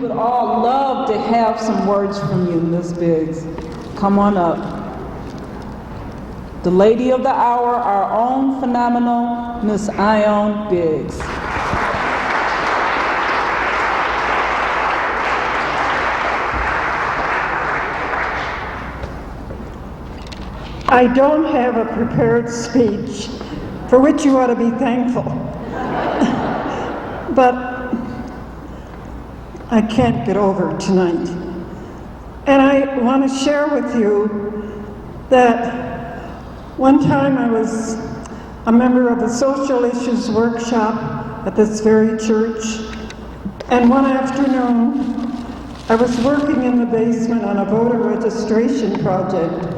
would all love to have some words from you, Miss Biggs. Come on up. The lady of the hour, our own phenomenal Miss Ione Biggs. I don't have a prepared speech, for which you ought to be thankful. But I can't get over it tonight. And I want to share with you that one time I was a member of a social issues workshop at this very church, and one afternoon I was working in the basement on a voter registration project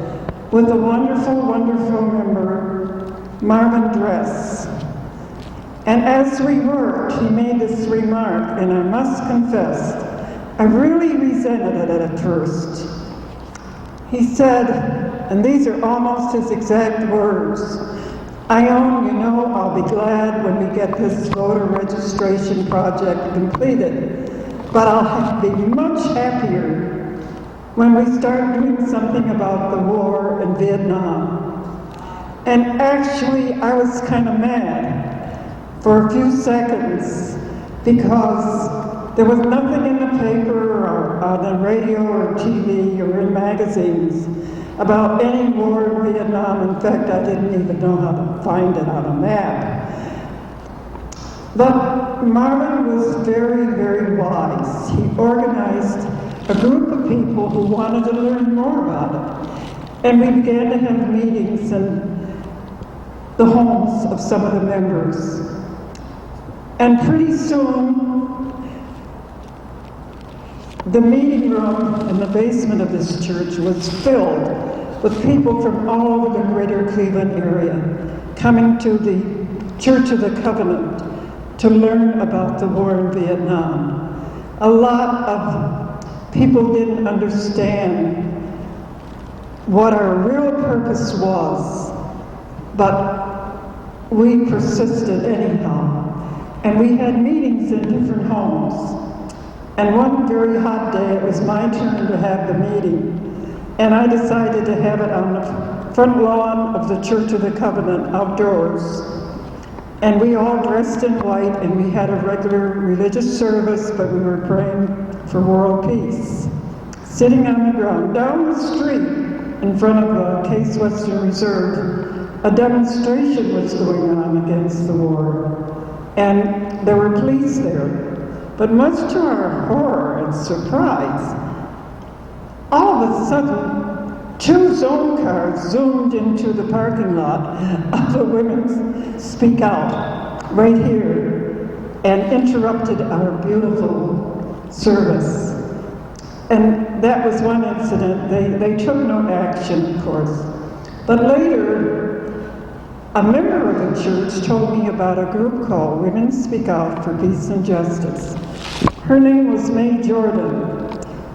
with a wonderful, wonderful member, Marvin Dress. And as we worked, he made this remark, and I must confess, I really resented it at first. He said, and these are almost his exact words, Ione, you know, I'll be glad when we get this voter registration project completed, but I'll be much happier when we start doing something about the war in Vietnam. And actually, I was kind of mad for a few seconds because there was nothing in the paper or on the radio or TV or in magazines about any war in Vietnam. In fact, I didn't even know how to find it on a map. But Marvin was very, very wise. He organized a group of people who wanted to learn more about it. And we began to have meetings in the homes of some of the members. And pretty soon, the meeting room in the basement of this church was filled with people from all over the greater Cleveland area coming to the Church of the Covenant to learn about the war in Vietnam. A lot of people didn't understand what our real purpose was, but we persisted anyhow. And we had meetings in different homes. And one very hot day, it was my turn to have the meeting. And I decided to have it on the front lawn of the Church of the Covenant, outdoors. And we all dressed in white, and we had a regular religious service, but we were praying for world peace. Sitting on the ground, down the street, in front of the Case Western Reserve, a demonstration was going on against the war. And there were police there. But much to our horror and surprise, all of a sudden, 2 zone cars zoomed into the parking lot of the Women's Speak Out right here and interrupted our beautiful service. And that was one incident. They took no action, of course. But later, a member of the church told me about a group called Women Speak Out for Peace and Justice. Her name was May Jordan,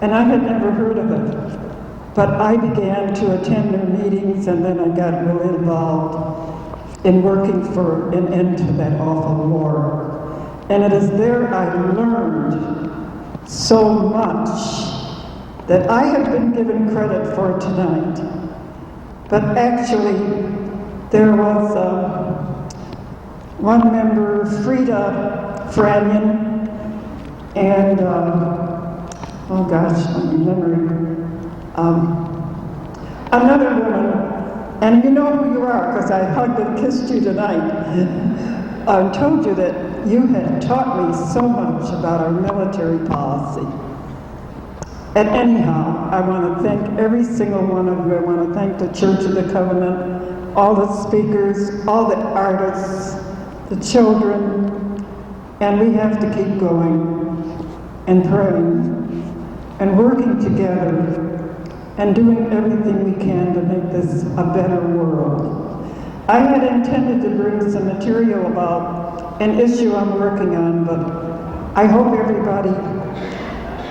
and I had never heard of it. But I began to attend their meetings, and then I got really involved in working for an end to that awful war. And it is there I learned so much that I have been given credit for tonight. But actually, there was one member, Frida Franion, and, oh gosh, I'm remembering, another woman, and you know who you are because I hugged and kissed you tonight. I told you that you had taught me so much about our military policy. And anyhow, I want to thank every single one of you. I want to thank the Church of the Covenant, all the speakers, all the artists, the children, and we have to keep going and praying and working together and doing everything we can to make this a better world. I had intended to bring some material about an issue I'm working on, but I hope everybody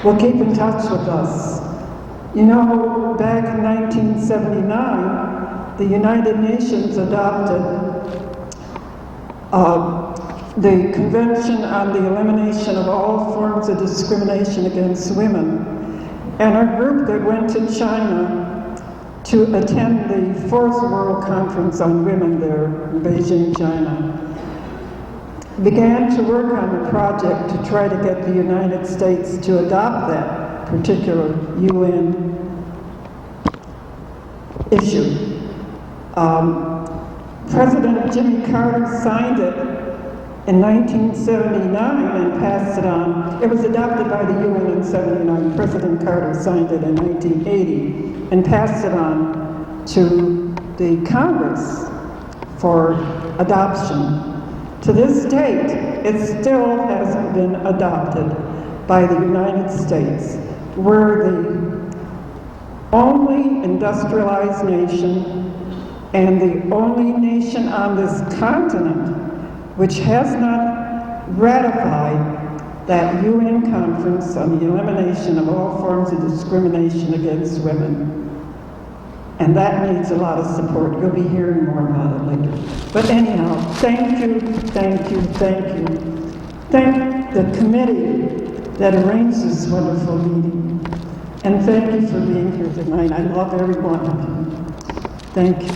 will keep in touch with us. You know, back in 1979, the United Nations adopted the Convention on the Elimination of All Forms of Discrimination Against Women, and a group that went to China to attend the Fourth World Conference on Women there in Beijing, China, began to work on a project to try to get the United States to adopt that particular UN issue. President Jimmy Carter signed it in 1979 and passed it on. It was adopted by the UN in 79. President Carter signed it in 1980 and passed it on to the Congress for adoption. To this date, it still hasn't been adopted by the United States. We're the only industrialized nation and the only nation on this continent which has not ratified that UN conference on the elimination of all forms of discrimination against women. And that needs a lot of support. You'll be hearing more about it later. But anyhow, thank you, thank you, thank you. Thank the committee that arranged this wonderful meeting. And thank you for being here tonight. I love every one of you. Thank you.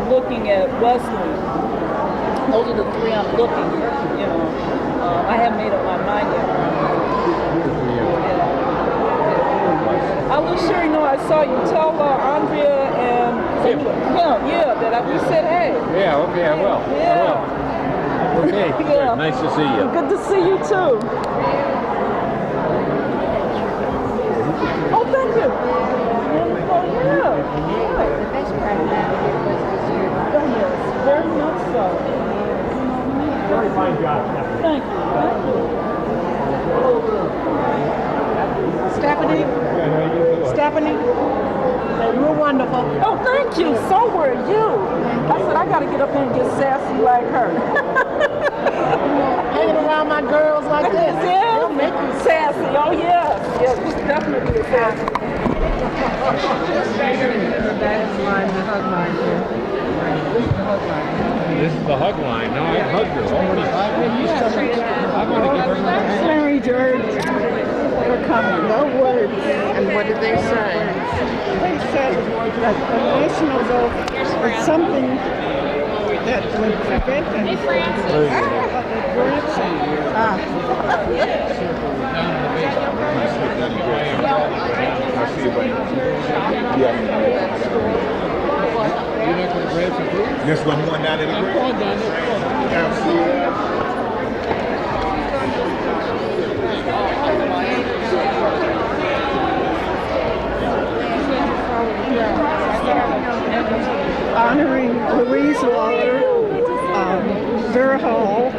Looking at Wesley, those are the three I'm looking at, you know. I haven't made up my mind yet. I was sure, you know, I saw you tell Andrea and him, that we said hey. Yeah, okay, I will. Yeah. I will. Okay, Yeah. good. Nice to see you. Good to see you too. Oh, thank you. Oh, yeah. The best part about it was this year. Oh, yes, very much so. Very fine job. Thank you. Thank you. Stephanie, you were wonderful. Oh, thank you. So were you. I said, I got to get up here and get sassy like her. Hanging around my girls like this. Yeah. They'll make you Sassy. Oh, yes. Yes, it's definitely a sassy. This is the hug line. No, I hugged her already. I'm going to give her Larry George, they're coming. No words. And what did they say? They said that a national vote is something that would prevent them. Hey, Just one more down in the grave. honoring Louise Lawler, Vera Hall,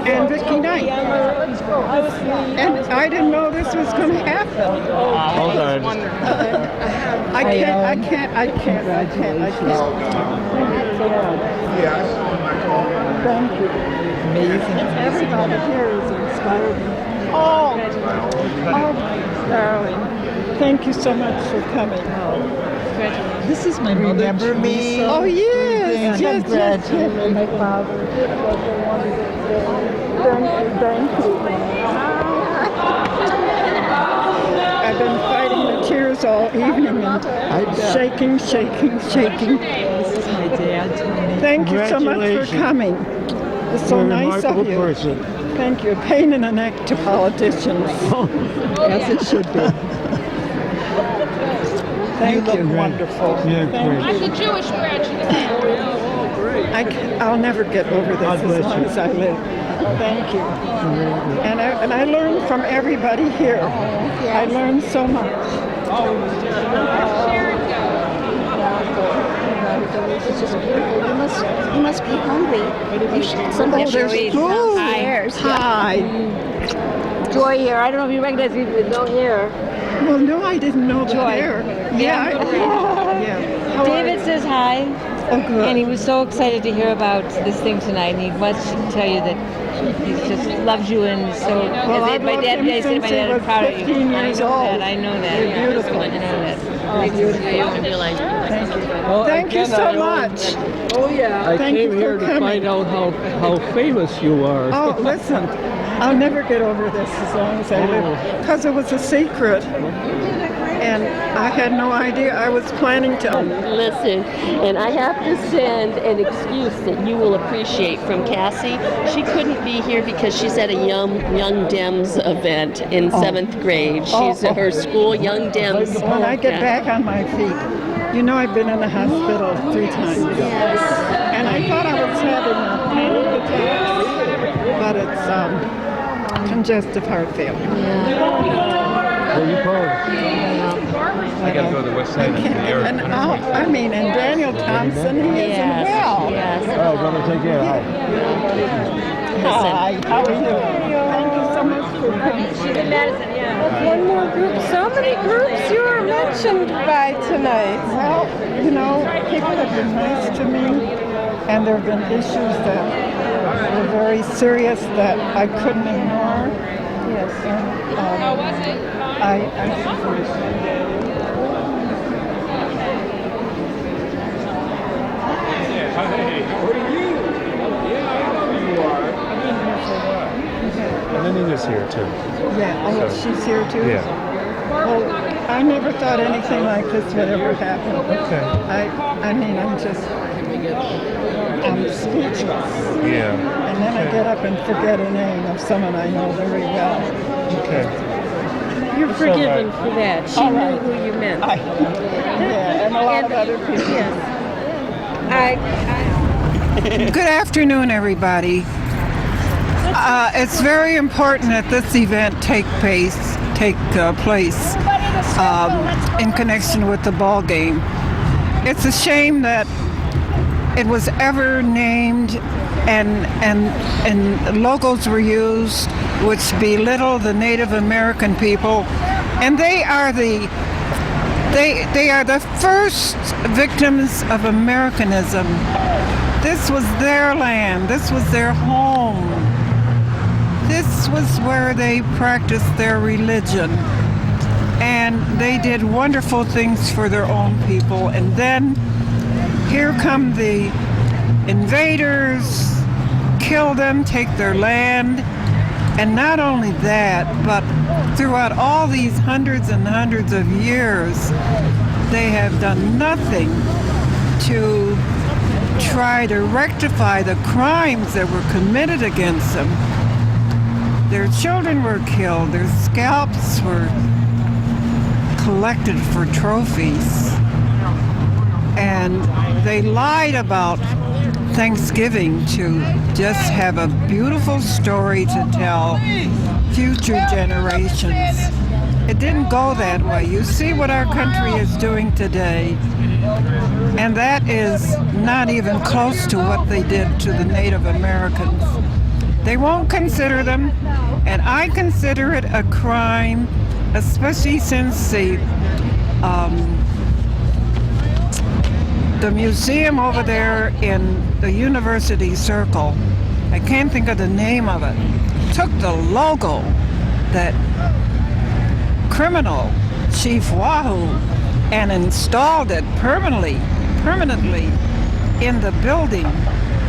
and Vicki Knight. And I didn't know this was going to happen. Hold on. I can't. Thank you. Amazing. Everybody here is inspired. Oh, darling. Thank you so much for coming. This is my mother. Remember me? Oh, yes. Yes. My father. Thank you. I've been fighting the tears all evening and shaking. This is my dad. Thank you so much for coming. It's so nice of you. Person. Thank you. A pain in the neck to politicians. As it should be. Thank you. Look wonderful. Thank I'm you. the Jewish graduate. I'll never get over this God as bless long you. as I live. Thank you. And I learned from everybody here. I learned so much. It's just beautiful. You must be hungry. You should. Somebody There's should eat. food. Hi. Hi. Joy here. I don't know if you recognize me with no hair. Well, no, I didn't know that there. Yeah. Yeah. How are David you? says hi. Oh, good. And he was so excited to hear about this thing tonight, and he wants to tell you that he just loves you, and so Well, I've my loved dad, him yeah, he said since my he dad is was proud of you. 15 years old. I know that. You're beautiful. I know that. Oh, beautiful. Thank you. Well, Thank you again, so I much. Oh, yeah. I Thank came you here for to find coming. out how famous you are. Oh, listen, I'll never get over this as long as I live, because it was a secret, and I had no idea. I was planning to. Listen, and I have to send an excuse that you will appreciate from Cassie. She couldn't be here because she's at a Young Dems event in 7th grade. She's at her school, Young Dems. When I get back on my feet, you know I've been in the hospital 3 times. Yes. And I thought I was having a panic attack, but it's congestive heart failure. Where you from? I gotta go to the west side of the area. And and Daniel Thompson, he is well. Yes. All right, brother, take care. Hi. Hi, how are you? Thank you so much for coming. She's in Madison, yeah. One more group. So many groups you were mentioned by tonight. Well, you know, people have been nice to me, and there have been issues that were very serious that I couldn't ignore. Yes. And, How was it? And then he was here too. Yeah, oh, she's here too? Yeah. Well, I never thought anything like this would ever happen. Okay. I'm speechless. Yeah. And then I get up and forget a name of someone I know very well. Okay. You're forgiven for that. She All knew right. who you meant. Yeah, and a lot of other people. Yes. Good afternoon, everybody. It's very important that this event take place in connection with the ball game. It's a shame that it was ever named and logos were used which belittle the Native American people, and they are the first victims of Americanism. This was their land. This was their home. This was where they practiced their religion. And they did wonderful things for their own people. And then here come the invaders, kill them, take their land. And not only that, but throughout all these hundreds and hundreds of years, they have done nothing to try to rectify the crimes that were committed against them. Their children were killed, their scalps were collected for trophies, and they lied about Thanksgiving to just have a beautiful story to tell future generations. It didn't go that way. You see what our country is doing today, and that is not even close to what they did to the Native Americans. They won't consider them, and I consider it a crime, especially since the museum over there in the University Circle, I can't think of the name of it, took the logo that criminal Chief Wahoo and installed it permanently in the building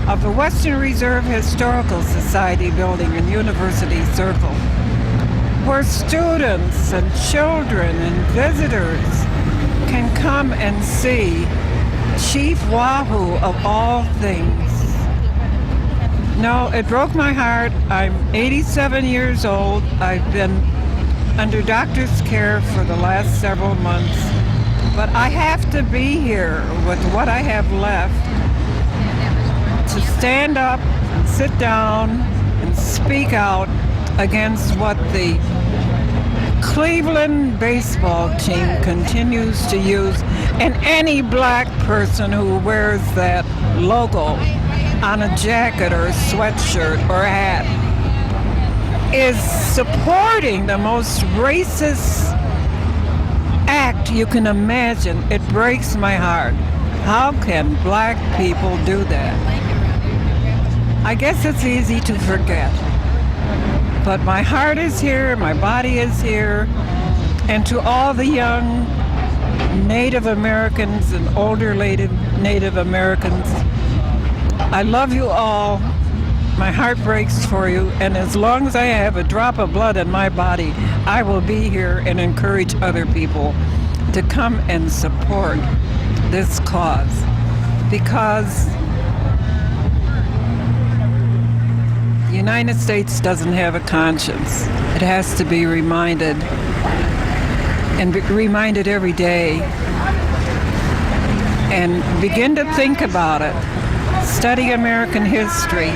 of the Western Reserve Historical Society building in University Circle, where students and children and visitors can come and see Chief Wahoo of all things. No, it broke my heart. I'm 87 years old. I've been under doctor's care for the last several months, but I have to be here with what I have left to stand up and sit down and speak out against what the Cleveland baseball team continues to use, and any black person who wears that logo on a jacket or a sweatshirt or a hat is supporting the most racist act you can imagine. It breaks my heart. How can black people do that? I guess it's easy to forget. But my heart is here, my body is here, and to all the young Native Americans and older Native Americans, I love you all. My heart breaks for you, and as long as I have a drop of blood in my body, I will be here and encourage other people to come and support this cause, because the United States doesn't have a conscience. It has to be reminded, and reminded every day, and begin to think about it. Study American history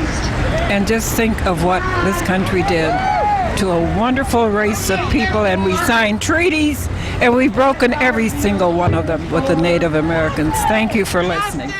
and just think of what this country did to a wonderful race of people, and we signed treaties and we've broken every single one of them with the Native Americans. Thank you for listening.